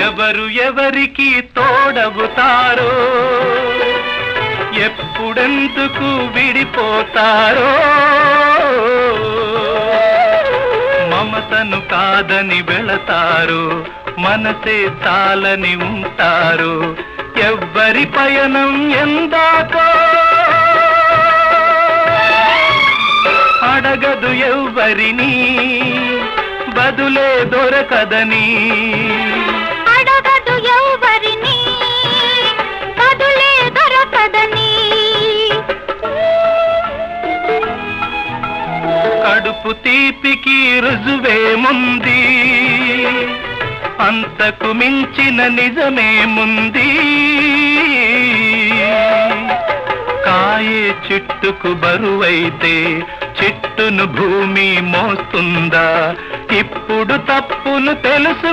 ఎవరు ఎవరికి తోడవుతారో, ఎప్పుడెందుకు విడిపోతారో, మమతను కాదని వెళతారు, మనసే చాలని ఉంటారు. ఎవ్వరి పయనం ఎందాకో అడగదు ఎవ్వరిని, బదులే దొరకదని. అడగదు ఎవ్వరిని, బదులే దొరకదని. కడుపు తీపికి రుజువేముంది, అంతకు మించిన నిజమేముంది. కాయే చెట్టుకు బరువైతే చెట్టును భూమి మోస్తుందా? ఇప్పుడు తప్పును తెలుసు